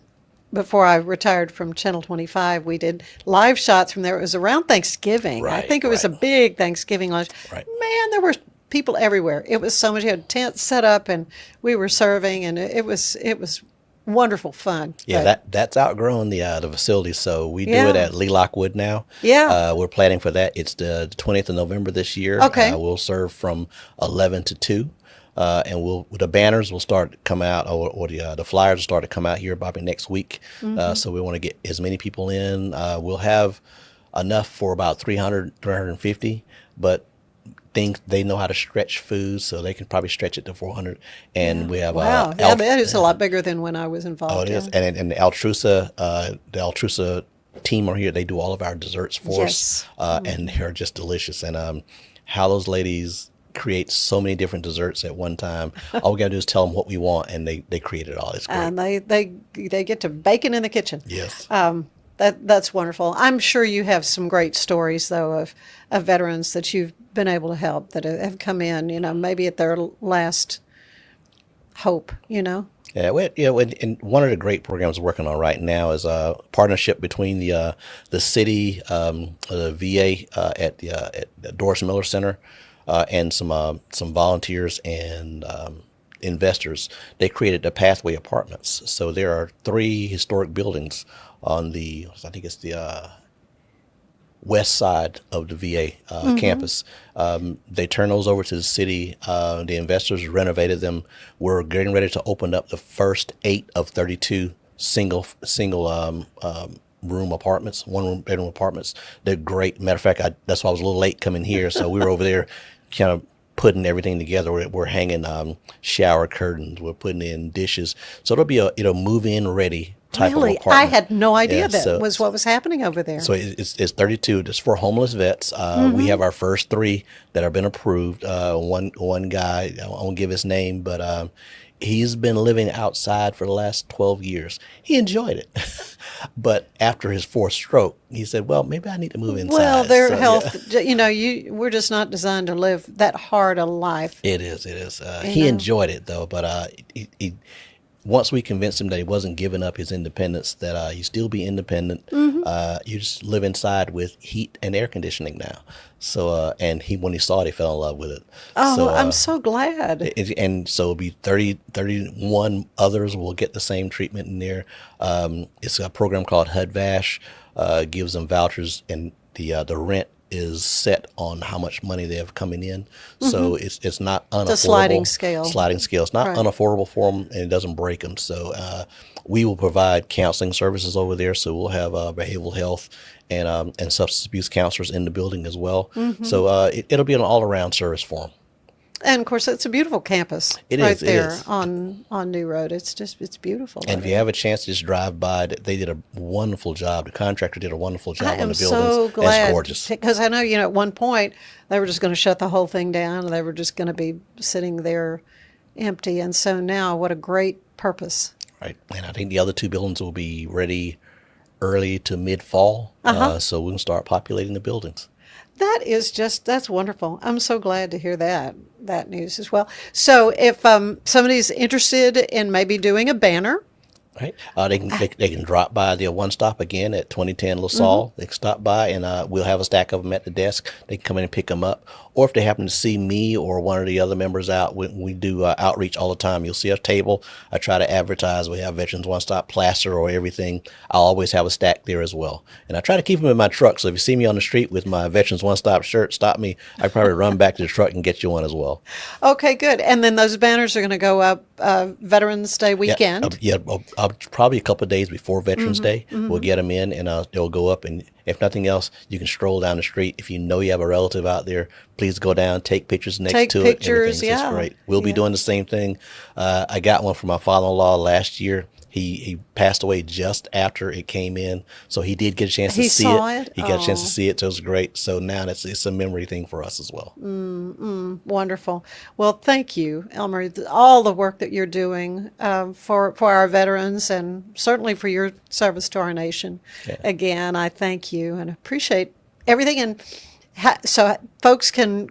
S1: before I retired from Channel 25, we did live shots from there. It was around Thanksgiving. I think it was a big Thanksgiving lunch.
S2: Right.
S1: Man, there were people everywhere. It was so much. You had tents set up, and we were serving, and it was wonderful fun.
S2: Yeah, that's outgrown the facility, so we do it at Lee Lockwood now.
S1: Yeah.
S2: We're planning for that. It's the 20th of November this year.
S1: Okay.
S2: We'll serve from 11 to 2. And the banners will start to come out, or the flyers will start to come out here probably next week. So we want to get as many people in. We'll have enough for about 300, 350, but they know how to stretch food, so they can probably stretch it to 400. And we have
S1: that is a lot bigger than when I was involved.
S2: Oh, it is. And the Altrusa team are here. They do all of our desserts for us, and they're just delicious. And how those ladies create so many different desserts at one time. All we got to do is tell them what we want, and they create it all. It's great.
S1: And they get to bake it in the kitchen.
S2: Yes.
S1: That's wonderful. I'm sure you have some great stories, though, of veterans that you've been able to help that have come in, maybe at their last hope,
S2: Yeah, and one of the great programs we're working on right now is a partnership between the city, the VA at the Doris Miller Center, and some volunteers and investors. They created the Pathway Apartments. So there are 3 historic buildings on I think it's the west side of the VA campus. They turn those over to the city. The investors renovated them. We're getting ready to open up the first 8 of 32 single room apartments, 1 bedroom apartments. They're great. Matter of fact, that's why I was a little late coming here. So we were over there kind of putting everything together. We're hanging shower curtains. We're putting in dishes. So it'll be a move-in ready type of apartment.
S1: I had no idea
S2: that
S1: was what was happening over there.
S2: So it's 32. It's for homeless vets. We have our first 3 that have been approved. One guy, I won't give his name, but he's been living outside for the last 12 years. He enjoyed it. But after his 4th stroke, he said, well, maybe I need to move inside.
S1: Well, their health, we're just not designed to live that hard a life.
S2: It is. He enjoyed it, though, but he once we convinced him that he wasn't giving up his independence, that he still be independent, you just live inside with heat and air conditioning now. So, and when he saw it, he fell in love with it.
S1: Oh,
S2: so,
S1: I'm so glad.
S2: And so it'll be 31 others will get the same treatment in there. It's a program called HUD-VASH, gives them vouchers, and the rent is set on how much money they have coming in. So it's not unaffordable.
S1: The sliding scale.
S2: Sliding scale. It's not
S1: Right.
S2: unaffordable for them, and it doesn't break them. So we will provide counseling services over there. So we'll have behavioral health and substance abuse counselors in the building as well. So it'll be an all-around service for them.
S1: And of course, it's a beautiful campus
S2: It
S1: right
S2: is, it
S1: there
S2: is.
S1: on New Road. It's beautiful.
S2: And if you have a chance to just drive by, they did a wonderful job. The contractor did a wonderful job
S1: I
S2: on
S1: am
S2: the buildings.
S1: so
S2: And
S1: glad
S2: it's gorgeous.
S1: because I know at one point they were just going to shut the whole thing down and they were just going to be sitting there empty. And so now, what a great purpose.
S2: Right. And I think the other two buildings will be ready early to mid-fall. So we can start populating the buildings.
S1: That's wonderful. I'm so glad to hear that news as well. So if somebody's interested in maybe doing a banner,
S2: Right. They can drop by the One Stop again at 2010 LaSalle. They can stop by and we'll have a stack of them at the desk. They can come in and pick them up. Or if they happen to see me or one of the other members out, we do outreach all the time. You'll see a table. I try to advertise. We have Veterans One Stop plaster or everything. I'll always have a stack there as well. And I try to keep them in my truck. So if you see me on the street with my Veterans One Stop shirt, stop me. I probably run back to the truck and get you one as well.
S1: okay, good. And then those banners are going to go up Veterans Day weekend.
S2: Probably a couple of days before Veterans Day, we'll get them in and they'll go up. And if nothing else, you can stroll down the street. If you know you have a relative out there, please go down, take pictures next
S1: Take
S2: to
S1: pictures,
S2: it. And everything. So it's great. We'll be doing the same thing. I got one from my father-in-law last year. He passed away just after it came in, so he did get a chance to see
S1: saw
S2: it.
S1: it?
S2: He got a chance to see it, so it was great. So now it's a memory thing for us as well.
S1: Wonderful. Well, thank you, Elmer. All the work that you're doing for our veterans and certainly for your service to our nation.
S2: Yeah.
S1: Again, I thank you and appreciate everything. And so folks can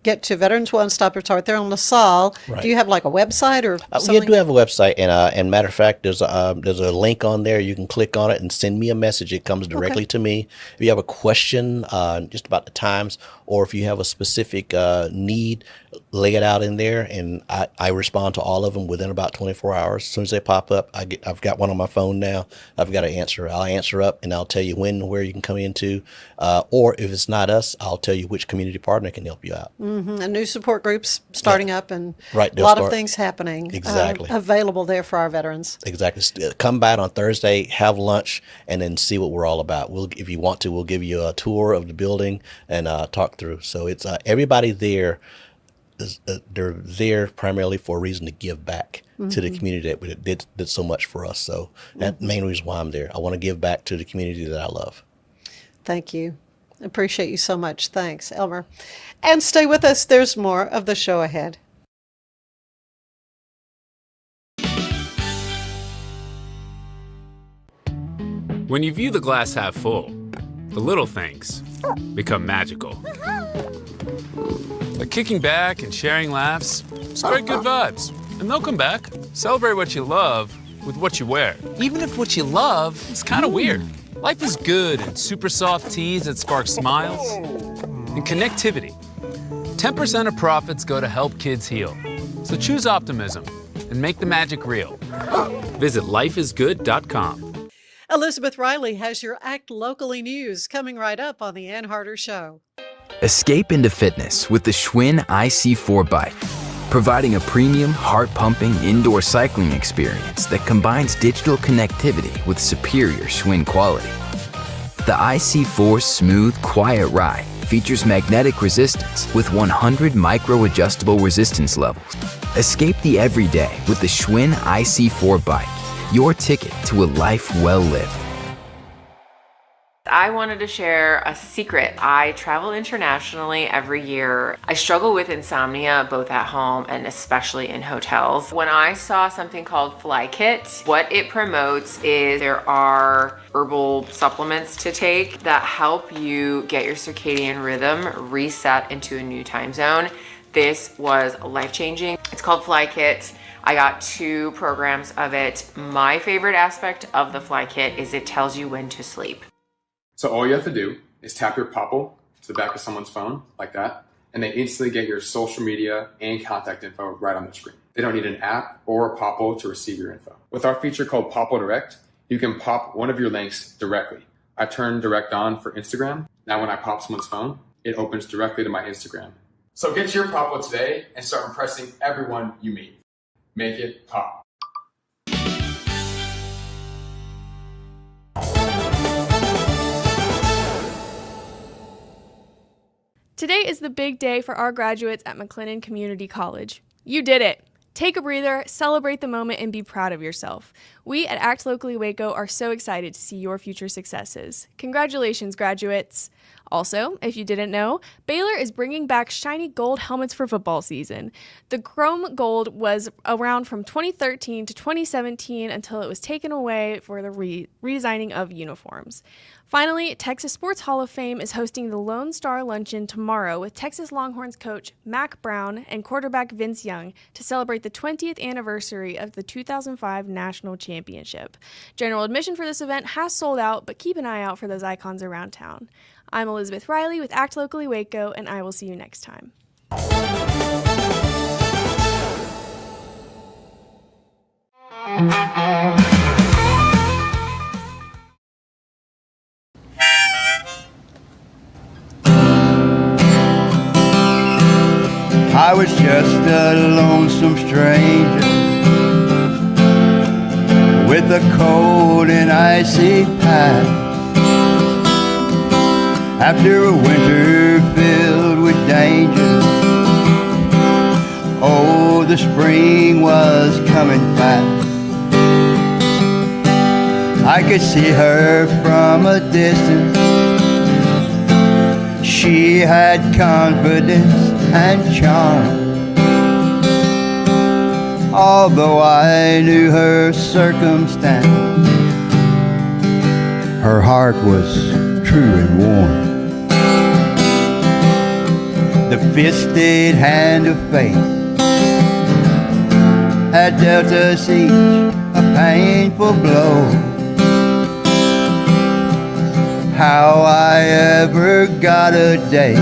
S1: get to Veterans One Stop. It's right there on LaSalle.
S2: Right.
S1: Do you have like a website or
S2: We
S1: something?
S2: do have a website, and matter of fact, there's a link on there. You can click on it and send me a message. It comes directly to me. If you have a question just about the times, or if you have a specific need, lay it out in there, and I respond to all of them within about 24 hours. As soon as they pop up, I've got one on my phone now. I've got to answer. I'll answer up, and I'll tell you when and where you can come into. Or if it's not us, I'll tell you which community partner can help you out.
S1: And new support groups starting up and
S2: Right,
S1: a
S2: they'll
S1: lot of
S2: start.
S1: things happening
S2: Exactly.
S1: available there for our veterans.
S2: Exactly. Come by on Thursday, have lunch, and then see what we're all about. If you want to, we'll give you a tour of the building and talk through. So it's everybody there. They're there primarily for a reason to give back to the community that did so much for us. So that's the main reason why I'm there. I want to give back to the community that I love.
S1: Thank you. Appreciate you so much. Thanks, Elmer. And stay with us. There's more of the show ahead.
S11: When you view the glass half full, the little things become magical. Like kicking back and sharing laughs, spread good vibes, and they'll come back. Celebrate what you love with what you wear, even if what you love is kind of weird. Life is good in super soft tees that spark smiles and connectivity. 10% of profits go to help kids heal. So choose optimism and make the magic real. Visit lifeisgood.com.
S1: Elizabeth Riley has your Act Locally news coming right up on the Ann Harder Show.
S12: Escape into fitness with the Schwinn IC4 bike, providing a premium, heart-pumping indoor cycling experience that combines digital connectivity with superior Schwinn quality. The IC4's smooth, quiet ride features magnetic resistance with 100 micro-adjustable resistance levels. Escape the everyday with the Schwinn IC4 bike, your ticket to a life well lived.
S13: I wanted to share a secret. I travel internationally every year. I struggle with insomnia both at home and especially in hotels. When I saw something called Fly Kit, what it promotes is there are herbal supplements to take that help you get your circadian rhythm reset into a new time zone. This was life-changing. It's called Fly Kit. I got 2 programs of it. My favorite aspect of the Fly Kit is it tells you when to sleep.
S14: So all you have to do is tap your Popple to the back of someone's phone, like that, and they instantly get your social media and contact info right on the screen. They don't need an app or a Popple to receive your info. With our feature called Popple Direct, you can pop one of your links directly. I turned Direct on for Instagram. Now when I pop someone's phone, it opens directly to my Instagram. So get your Popple today and start impressing everyone you meet. Make it pop.
S15: Today is the big day for our graduates at McLennan Community College. You did it! Take a breather, celebrate the moment, and be proud of yourself. We at Act Locally Waco are so excited to see your future successes. Congratulations, graduates! Also, if you didn't know, Baylor is bringing back shiny gold helmets for football season. The chrome gold was around from 2013 to 2017 until it was taken away for the redesigning of uniforms. Finally, Texas Sports Hall of Fame is hosting the Lone Star Luncheon tomorrow with Texas Longhorns coach Mack Brown and quarterback Vince Young to celebrate the 20th anniversary of the 2005 National Championship. General admission for this event has sold out, but keep an eye out for those icons around town. I'm Elizabeth Riley with Act Locally Waco, and I will see you next time.
S6: I was just a lonesome stranger with a cold and icy past. After a winter filled with danger, oh, the spring was coming fast. I could see her from a distance. She had confidence and charm. Although I knew her circumstance, her heart was true and warm. The fisted hand of fate had dealt us each a painful blow. How I ever got a date,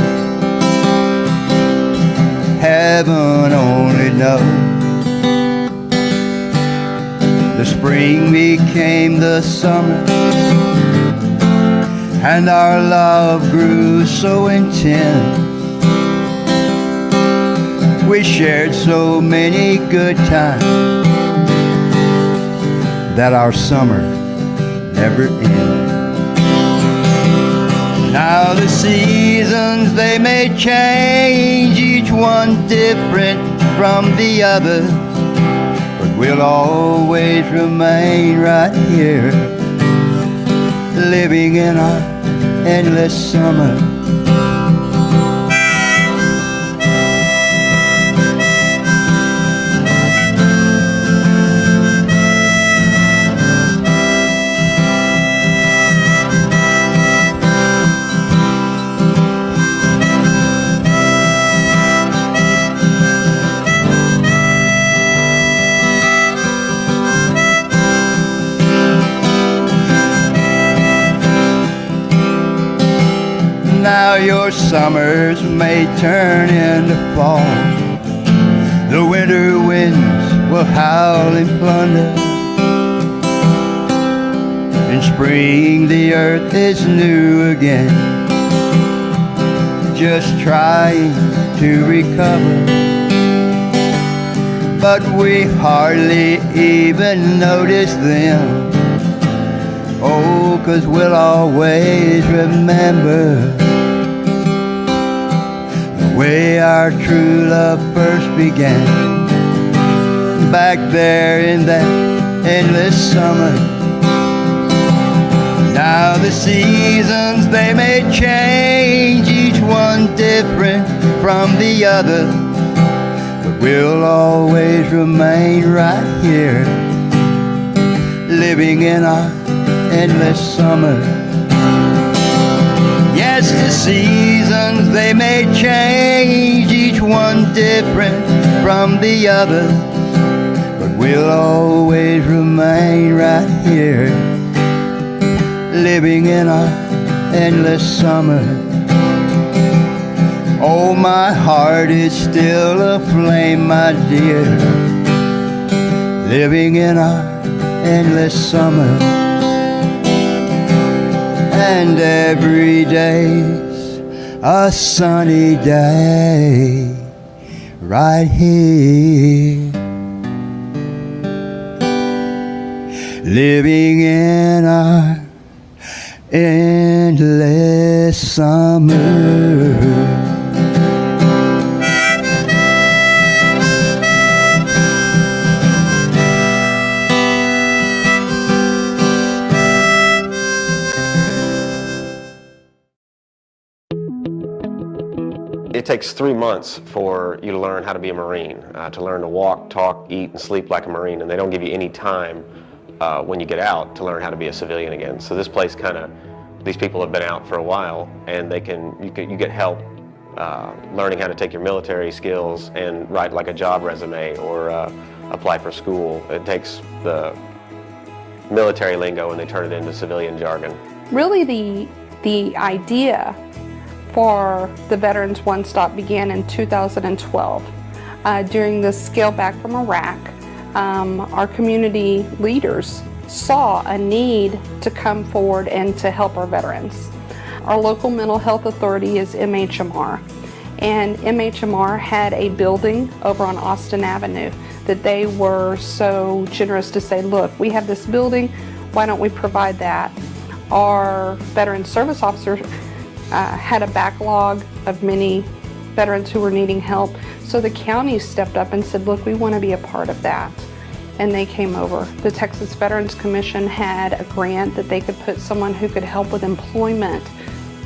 S6: heaven only knows. The spring became the summer, and our love grew so intense. We shared so many good times that our summer never ended. Now the seasons, they may change, each one different from the other, but we'll always remain right here, living in our endless summer. Now your summers may turn into fall. The winter winds will howl in plunder. In spring the earth is new again, just trying to recover. But we hardly even notice them. Oh, 'cause we'll always remember way our true love first began, back there in that endless summer. Now the seasons, they may change, each one different from the other, but we'll always remain right here, living in our endless summer. Yes, the seasons, they may change, each one different from the other, but we'll always remain right here, living in our endless summer. Oh, my heart is still aflame, my dear, living in our endless summer. and every day's a sunny day right here. Living in our endless summer.
S3: It takes 3 months for you to learn how to be a Marine, to learn to walk, talk, eat, and sleep like a Marine, and they don't give you any time when you get out to learn how to be a civilian again. So this place these people have been out for a while, and you get help learning how to take your military skills and write like a job resume or apply for school. It takes the military lingo and they turn it into civilian jargon.
S16: Really the idea for the Veterans One Stop began in 2012. During the scale back from Iraq, our community leaders saw a need to come forward and to help our veterans. Our local mental health authority is MHMR, and MHMR had a building over on Austin Avenue that they were so generous to say, look, we have this building, why don't we provide that? Our veteran service officer had a backlog of many veterans who were needing help, so the county stepped up and said, look, we want to be a part of that. And they came over. The Texas Veterans Commission had a grant that they could put someone who could help with employment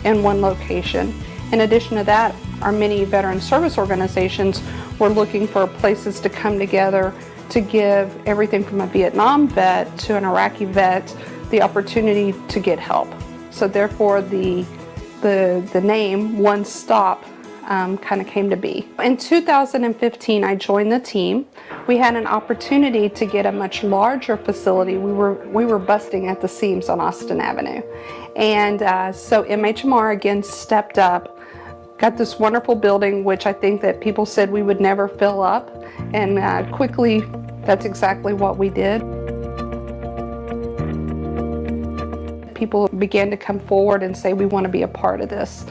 S16: in one location. In addition to that, our many veteran service organizations were looking for places to come together to give everything from a Vietnam vet to an Iraqi vet the opportunity to get help. So therefore the name One Stop kind of came to be. In 2015, I joined the team. We had an opportunity to get a much larger facility. We were busting at the seams on Austin Avenue. And so MHMR again stepped up, got this wonderful building, which I think that people said we would never fill up. And quickly, that's exactly what we did. People began to come forward and say, we want to be a part of this.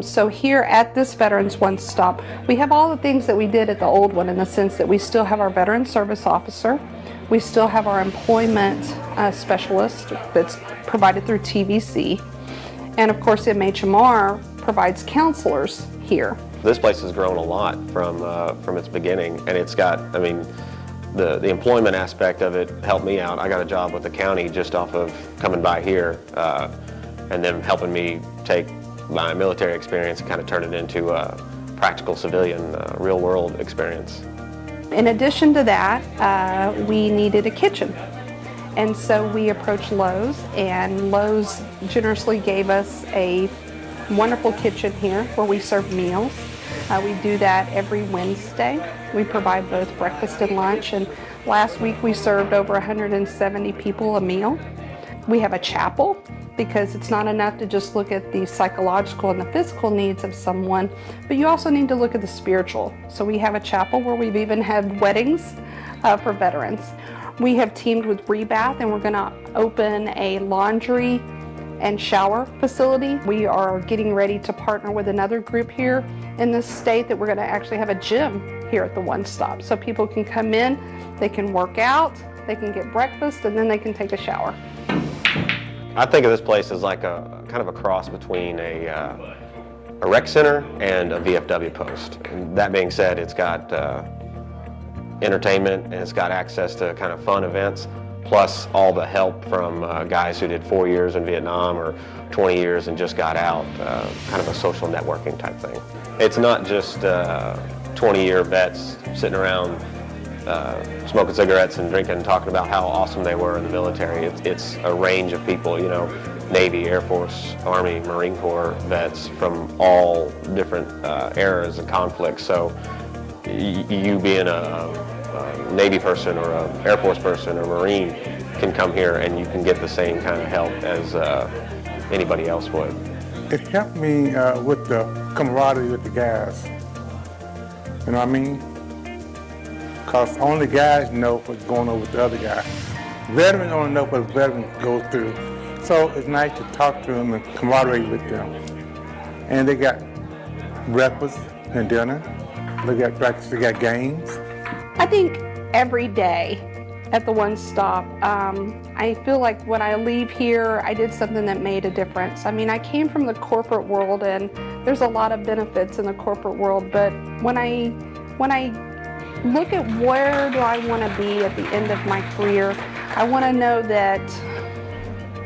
S16: So here at this Veterans One Stop, we have all the things that we did at the old one, in the sense that we still have our veteran service officer, we still have our employment specialist that's provided through TVC, and of course MHMR provides counselors here.
S3: This place has grown a lot from its beginning, and it's got, I mean, the employment aspect of it helped me out. I got a job with the county just off of coming by here, and them helping me take my military experience and kind of turn it into a practical civilian, real-world experience.
S16: In addition to that, we needed a kitchen. And so we approached Lowe's, and Lowe's generously gave us a wonderful kitchen here where we serve meals. We do that every Wednesday. We provide both breakfast and lunch, and last week we served over 170 people a meal. We have a chapel, because it's not enough to just look at the psychological and the physical needs of someone, but you also need to look at the spiritual. So we have a chapel where we've even had weddings for veterans. We have teamed with Rebath, and we're going to open a laundry and shower facility. We are getting ready to partner with another group here in this state that we're going to actually have a gym here at the One Stop. So people can come in, they can work out, they can get breakfast, and then they can take a shower.
S3: I think of this place as like a kind of a cross between a rec center and a VFW post. And that being said, it's got entertainment, and it's got access to kind of fun events, plus all the help from guys who did 4 years in Vietnam or 20 years and just got out, kind of a social networking type thing. It's not just 20-year vets sitting around smoking cigarettes and drinking and talking about how awesome they were in the military. It's a range of people, you know, Navy, Air Force, Army, Marine Corps vets from all different eras and conflicts. So you being a Navy person or an Air Force person or Marine can come here and you can get the same kind of help as anybody else would.
S17: It helped me with the camaraderie with the guys. You know what I mean? Because only guys know what's going on with the other guy. Veterans only know what veterans go through. So it's nice to talk to them and camaraderie with them. And they got breakfast and dinner. They got practice, they got games.
S16: I think every day at the One Stop, I feel like when I leave here, I did something that made a difference. I mean, I came from the corporate world, and there's a lot of benefits in the corporate world, but when I look at where do I want to be at the end of my career, I want to know that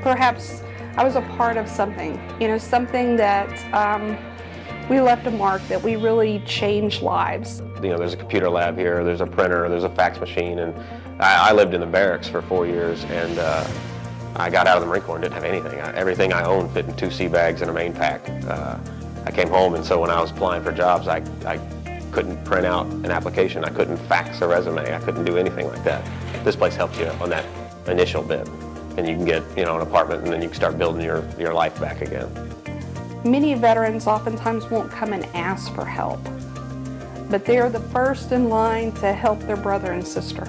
S16: perhaps I was a part of something, something that we left a mark, that we really changed lives.
S18: There's a computer lab here, there's a printer, there's a fax machine, and I lived in the barracks for 4 years, and I got out of the Marine Corps and didn't have anything. Everything I owned fit in 2 sea bags and a main pack. I came home, and so when I was applying for jobs, I couldn't print out an application, I couldn't fax a resume, I couldn't do anything like that. This place helps you on that initial bit, and you can get an apartment, and then you can start building your life back again.
S16: Many veterans oftentimes won't come and ask for help, but they are the first in line to help their brother and sister.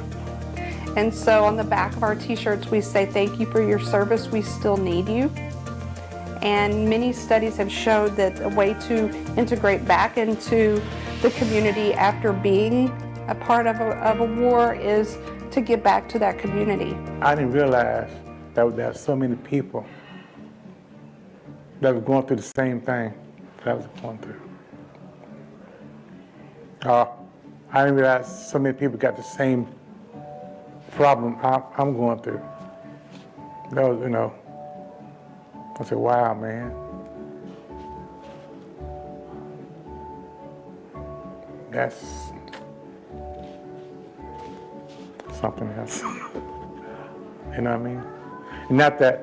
S16: And so on the back of our t-shirts we say, "Thank you for your service, we still need you." And many studies have showed that a way to integrate back into the community after being a part of a war is to give back to that community.
S17: I didn't realize that there are so many people that were going through the same thing that I was going through. I didn't realize so many people got the same problem I'm going through. That was, I said, wow, man. That's something else. You know what I mean? Not that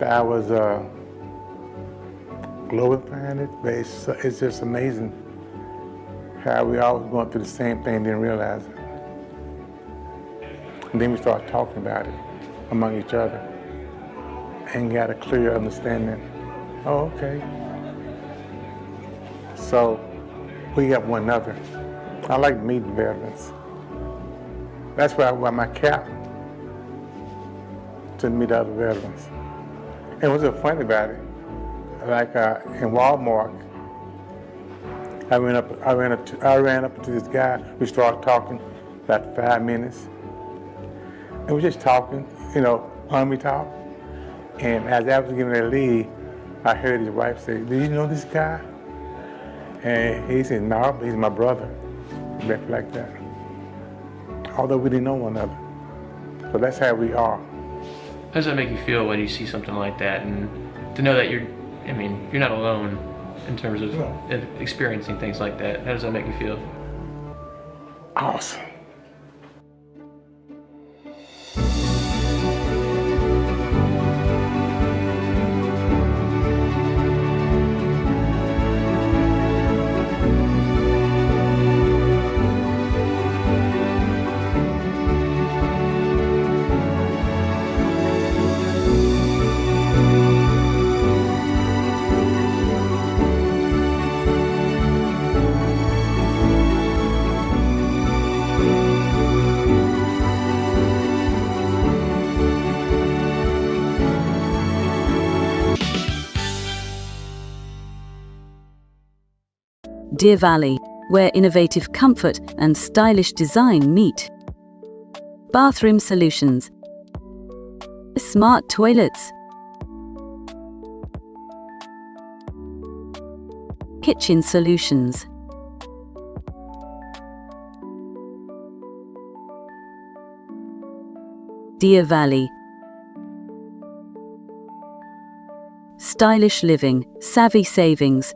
S17: I was glorifying it, but it's just amazing how we always going through the same thing, didn't realize it. And then we started talking about it among each other and got a clear understanding. Oh, okay. So we got one another. I like meeting veterans. That's why I wear my cap, to meet other veterans. And what's so funny about it, like in Walmart, I ran up to this guy. We started talking about 5 minutes. And we just talking, army talk. And as I was getting ready to leave, I heard his wife say, "Do you know this guy?" And he said, "No, but he's my brother." Left like that. Although we didn't know one another. So that's how we are.
S8: How does that make you feel when you see something like that, and to know that you're not alone in terms of experiencing things like that? How does that make you feel?
S17: Awesome.
S19: Deer Valley, where innovative comfort and stylish design meet. Bathroom solutions. Smart toilets. Kitchen solutions. Deer Valley. Stylish living, savvy savings.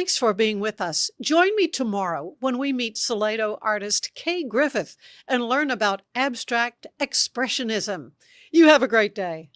S1: Thanks for being with us. Join me tomorrow when we meet Salado artist Kay Griffith and learn about abstract expressionism. You have a great day.